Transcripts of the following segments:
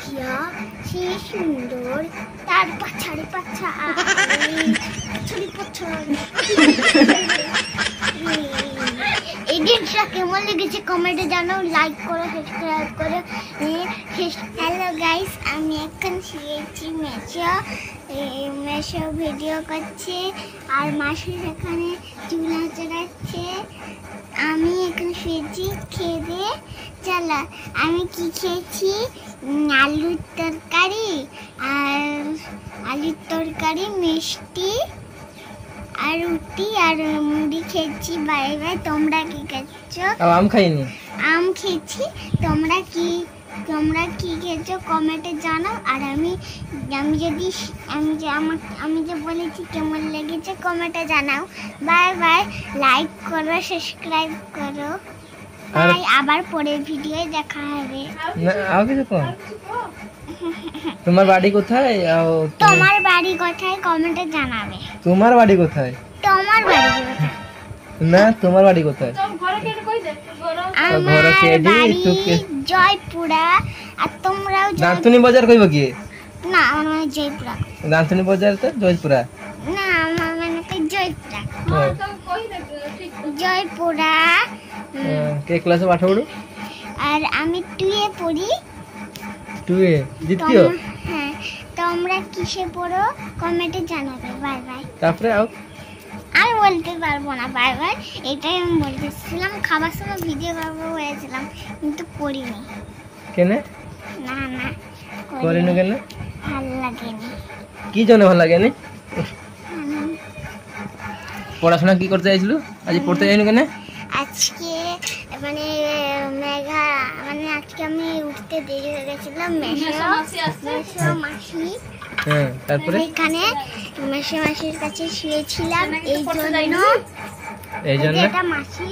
মুখিয়া সে সুন্দর তার পাছাড়ে পাছা এডিটটা কেমন লেগেছে কমেন্টে জানাও, লাইক করো, সাবস্ক্রাইব করো। হ্যালো গাইস, আমি এখন শুয়েছি, মেশো ভিডিও করছে আর মাসি এখানে চুলা চড়াচ্ছে। আমি এখন শুয়েছি, খেয়ে দিয়ে চলো। আমি কি খেয়েছি? আলুর তরকারি মিষ্টি আর রুটি আর মুড়ি খেয়েছি। Bye bye. তোমরা কি খেয়েছো? আম খাইনি। আম খেয়েছি। তোমরা কি খেয়েছো কমেন্টে জানাও। আর আমি যে বলেছি কেমন লেগেছে কমেন্টে জানাও। Bye bye. লাইক করো, সাবস্ক্রাইব করো। বাই। আবার পরের ভিডিওে দেখা হবে। তোমার বাড়ি কোথায়? তোমার বাড়ি কোথায় কমেন্টে জানাবে। তোমার বাড়ি কোথায়? তোমার বাড়ি কোথায়? না, তোমার বাড়ি কোথায়? আমার বাড়ি জয়পুরা। আর তোমরাও দান্তনি বাজার কইব কি? না, আমার মানে জয়পুরা। দান্তনি বাজার তো জয়পুরা না, আমার মানে তো জয়পুরা। জয়পুরা। কে ক্লাসে পাঠ পড়ো? আর আমি 2 এ পড়ি। 2 এ? দ্বিতীয়? হ্যাঁ। তোমরা কিসে পড়ো কমেন্টে জানাবে। Bye bye. তারপরে আমি বলতে পারবো না। Bye bye. এটাই আমি বলতেছিলাম। খাবার সময় ভিডিও করবো হয়েছিলাম কিন্তু করিনি। কেন? না করিনি কেন? ভালো লাগেনি। কি জন্য ভালো লাগেনি? পড়াশোনা কি করতে চাইছিল? আজ পড়তে যাইনি কেন? আজকে আজকে আমি উঠতে দেরি হয়ে গেছিলাম। মেশো মাসি। হ্যাঁ, তারপরে এখানে মেশো মাসির কাছে শুয়েছিলাম। এই জন্য এটা মাসি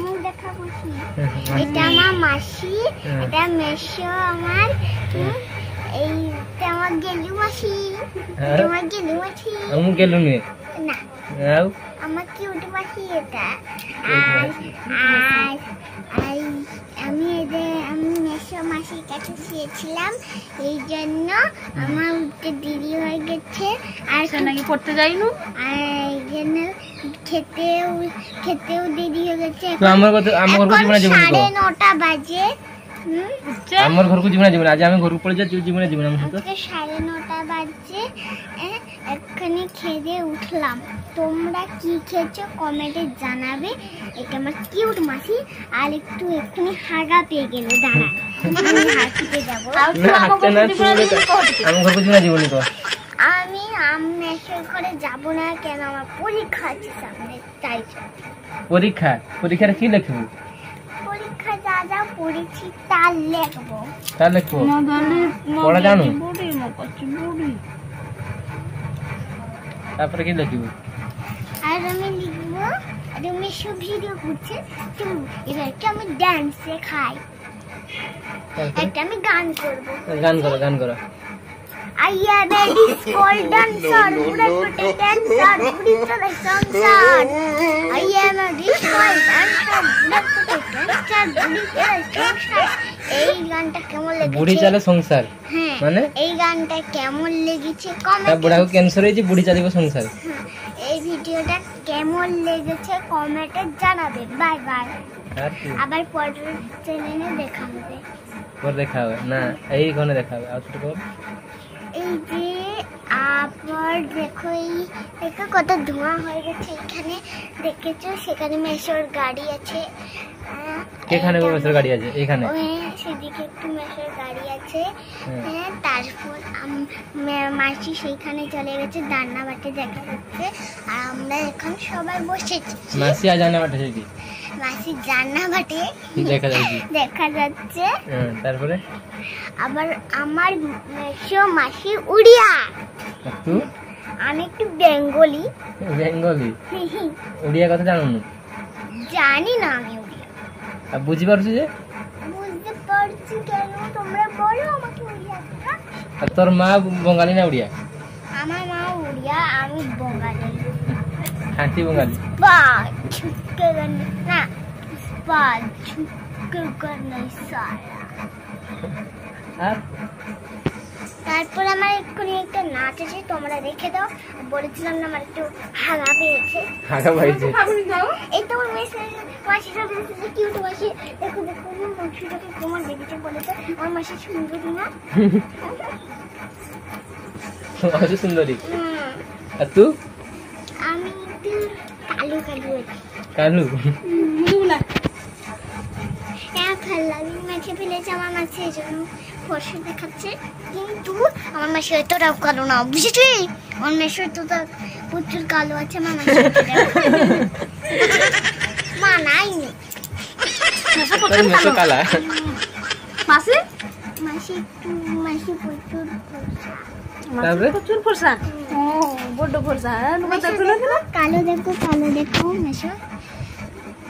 মুখ দেখা বসি। এটা আমার মাসি, এটা মেশো আমার। এইটা আমার গেলু মাসি। তোমার গেলু মাসি? আমি গেলু নি না, আমার কিউট মাসি এটা। আর আমি মেশো মাসির কাছে শুয়েছিলাম। এই জন্য আমার উঠতে দেরি হয়ে গেছে। আর নাকি পড়তে যাইনু, আর এই জন্য খেতেও দেরি হয়ে গেছে। আমার জীবনে 9:30 বাজে। আমার ঘরকু জীবনে জীবনে আজ আমি ঘরকু পড়ে যাচ্ছি জীবনে জীবনে আমার সাথে 9:30 বাজে। এক্ষুনি খেয়ে উঠলাম। তোমরা কি খেয়েছো কমেন্টে জানাবে। এটা আমার কিউট মাসি। আর একটু এক্ষুনি হাগা পেয়ে গেল। দাঁড়া, হাঁটতে যাবো। আমি মেশো করে যাবো না কেন, আমার পরীক্ষা আছে সামনে, তাই। পরীক্ষার কি লিখবো? পরীক্ষা যা পড়েছি তা লিখবো। পড়া জানো? তারপরে কি লিখবো? আর আমি লিখবো তুমি সব ভিডিও করছে। এবারটা আমি ডান্স শেখাই। একটা আমি গান করবো। গান করো। I am a disco dancer, dancer, dancer. I am a disco dancer, dancer. এই গানটা কেমন লেগেছে? বুড়ি চালে সংসার। হ্যাঁ, মানে এই গানটা কেমন লেগেছে কমেন্ট। বুড়াকে ক্যান্সার হয়েছে, বুড়ি চালিব সংসার। এই ভিডিওটা কেমন লেগেছে কমেন্টে জানাবে। Bye bye. আবার পরের চ্যানেলে দেখা হবে। দেখা হবে না, এইখানে দেখা হবে। আর ছোট কর। এই যে আবার দেখো, কত ধোঁয়া হয়ে গেছে এখানে। দেখেছো সেখানে মেশোর গাড়ি আছে। এখানে মেশোর গাড়ি আছে? এখানে সেদিকে একটু মেশোর গাড়ি আছে। হ্যাঁ, তারপর মাসি সেইখানে চলে গেছে। রান্নাবাটি দেখা যাচ্ছে। আর আমরা এখন সবাই বসেছি। মাসি আজ রান্নাবাটি কি? মাসি রান্নাবাটি দেখা যাচ্ছে। তারপরে আবার আমার মেশো মাসি উড়িয়া। আমি একটু বেঙ্গলি। উড়িয়া কথা জানো না? জানি না আমি উড়িয়া। বুঝতে পারছো যে? বুঝতে পারছি কেন? তোমরা বলো আমাকে উড়িয়া। আর তোর মা বঙ্গালী না উড়িয়া? আমার মা উড়িয়া, আমি বঙ্গালী। খাঁটি বঙ্গালী। না, झुक कर नहीं सारा। তারপর আমার এক্ষুনি একটা নাচ আছে, তোমরা রেখে দাও। বলেছিলাম না আমার একটু হাগা পেয়েছে। এই তো আমার মাসিটা কিউট মাসি। দেখো দেখো মাসিটাকে কেমন দেখেছে বলেছে। আমার মাসি সুন্দরী না? সুন্দরী। আর তুই? আমি একটু কালো কালো আছি। কালো? হ্যাঁ ভালো লাগে। মাছে ফেলেছে আমার মাছে, এই জন্য ফর্সা দেখাচ্ছে। কিন্তু আমার মাসি এতটাও কালো না, বুঝেছিস? আমার মাসি তো প্রচুর কালো আছে। আমার মাসি মানাইনি। কালা মাসি মাসি একটু মাসি প্রচুর ফর্সা। প্রচুর ফর্সা? ও বড় ফর্সা। কালো দেখো, কালো দেখো মেশো।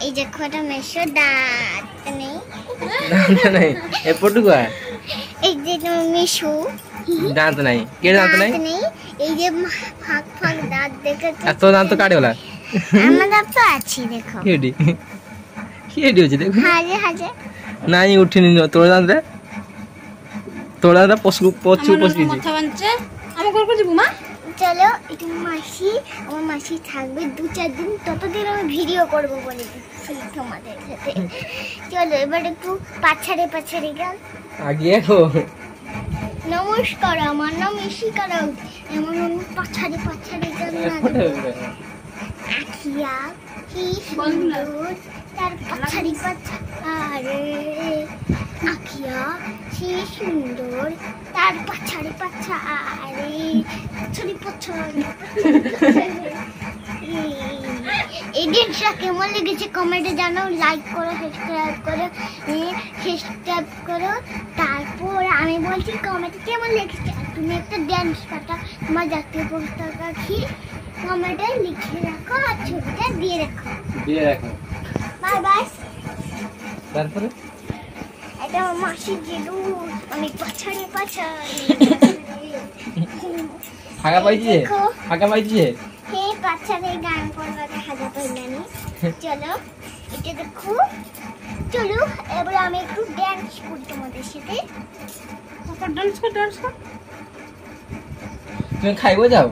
এই দেখো এটা মেশো, দাঁত নেই। দাঁত নাই? এ পটুকা? এই যে মেশো দাঁত নাই। কে দাঁত নাই? এই যে ফাঁক ফাঁক দাঁত দেখেছো? আর তো দাঁত তো কাটে বলা। আমার দাঁত তো আছে দেখো। কেডি কেডি হচ্ছে দেখো। হাজে হাজে নাই উঠিনি তোর দাঁত রে। তোর দাঁত প্রচুর পচকিছে। মাথা বানছে। আমি করব যাব মা। চলো একটু মাসি, আমার মাসি থাকবে 2-4 দিন, ততদিন আমি ভিডিও করব বলে দিচ্ছি তোমাদের সাথে। চলো এবার একটু পাছাড়ে গান। আগে দেখো। নমস্কার, আমার নাম ইশিকা রাউত। এমন আমি পাছাড়ে গান গাবো। আখিয়া কি সুন্দর তার পাছাড়ি আরে আখিয়া কি সুন্দর তার পাছাড়ি আরে পাছাড়ি এই ডিশটা কেমন লেগেছে কমেন্টে জানাও। লাইক করো, সাবস্ক্রাইব করো। তারপর আমি বলছি কমেন্টে কেমন লেগেছে। তুমি একটা ড্যান্স পাঠা, তোমার জাতীয় পতাকা কি কমেন্টে লিখে রাখো আর ছবিটা দিয়ে রাখো। Bye bye. তারপরে এটা মাসি গেলু, আমি পাছাড়ি হাগা পাইছে? হাগা পাইছে? হ্যাঁ পাছাড়ে গান করবাকে হাগা পাইলানি। চলো এটা দেখো। চলো এবার আমি একটু ড্যান্স করি তোমাদের সাথে। ডান্স কর। তুমি খাইবো যাও?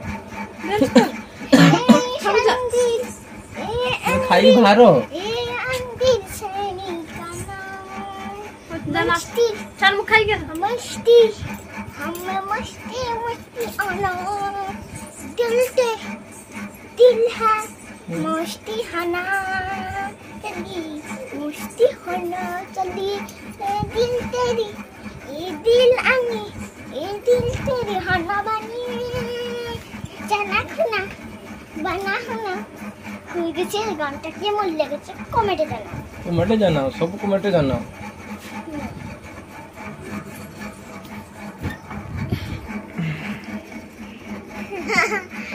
খাই ভালো। मस्ती चल मुख खाई के मस्ती हमें मस्ती आना दिल है मस्ती हना चली मस्ती होना चली दिल तेरी ये दिल आनी ये दिल तेरी हना बनी जाना खुना बना होना খুই গেছে। গানটা কেমন লেগেছে কমেন্টে জানাও। সব কমেন্টে জানাও।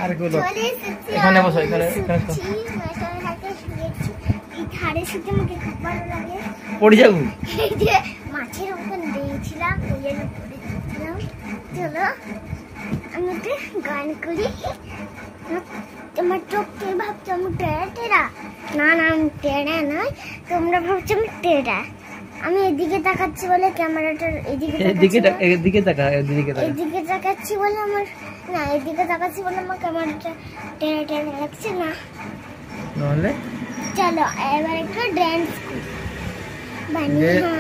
আর গুলো এখানে বসো, এখানে ধারে শুতে আমাকে খুব ভালো লাগে। পড়ে যাবো। এই যে মাছের মতন দিয়েছিলাম, ওই জন্য পড়েছিলাম। চলো আমি একটা গান করি। তোমার চোখে ভাবছো আমি টেরা। না আমি টেরা নয়, তোমরা ভাবছো আমি টেরা। আমি এদিকে তাকাচ্ছি বলে ক্যামেরাটার এদিকে তাকাচ্ছি বলে আমার না, এদিকে তাকাচ্ছি বলে আমার ক্যামেরাটা টেরা লাগছে না। নাহলে চলো এবার একটা ড্যান্স করি। বানিয়া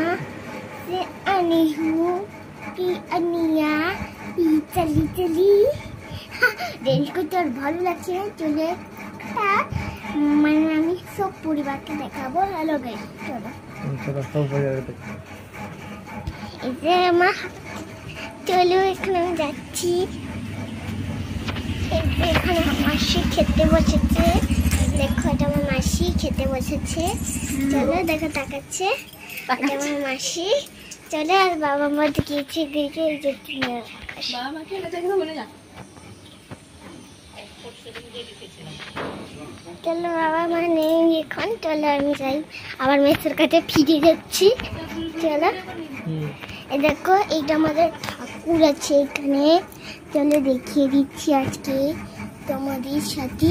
সে আনি হুঁ কি আনিয়া চলি ড্যান্স করতে আর ভালো লাগছে। চলে মানে আমি সব পরিবারকে দেখাবো। হ্যালো গাইস, চলো এই যে আমার চলো এখানে আমি যাচ্ছি। এই যে এখানে মাসি খেতে বসেছে। দেখো এটা আমার মাসি খেতে বসেছে। চলো দেখো তাকাচ্ছে এটা আমার মাসি। চলো আর বাবা মা গিয়েছে এই যে চলো বাবা মা নেই এখন। চলো আমি যাই আবার মেসের কাছে ফিরে যাচ্ছি। চলো এই দেখো এইটা আমাদের ঠাকুর আছে এখানে। চলো দেখিয়ে দিচ্ছি আজকে তোমাদের সাথে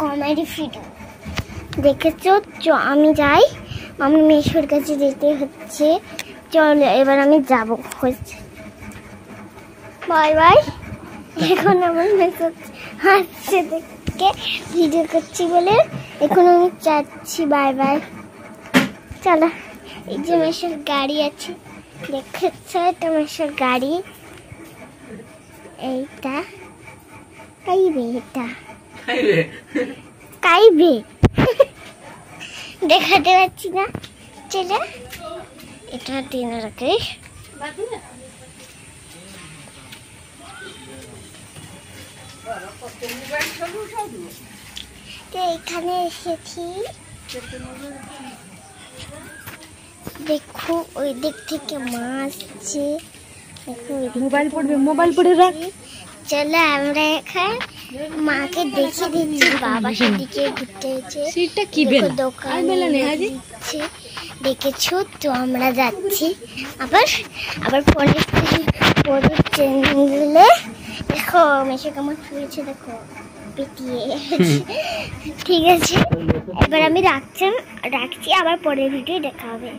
কমেডি ভিডিও। দেখেছো আমি যাই, আমি মেসের কাছে যেতে হচ্ছে। চলো এবার আমি যাবো। হচ্ছে বাই বাই। এখন আমার মেসো হাসছে দেখে ভিডিও করছি বলে এখন আমি যাচ্ছি। Bye bye. চলো, এই যে মেসোর গাড়ি আছে, দেখেছো? এটা মেসোর গাড়ি। এইটা কাইবে, এটা কাইবে দেখাতে পারছি না। চলে এটা টেনে রাখে। এখানে এসেছি, দেখো ওই দিক থেকে মাছ আসছে। মোবাইল পড়বে, মোবাইল পড়ে রাখ। চলো আমরা এখন মাকে দেখিয়ে দিচ্ছি। বাবা সেদিকে ঘুরতে হয়েছে, দোকান দিচ্ছে, দেখেছো তো? আমরা যাচ্ছি আবার আবার পরের চ্যানেলে। দেখো মেশো কেমন শুয়েছে, দেখো পিটিয়ে। ঠিক আছে, এবার আমি রাখছি, আবার পরের ভিডিও দেখা হবে।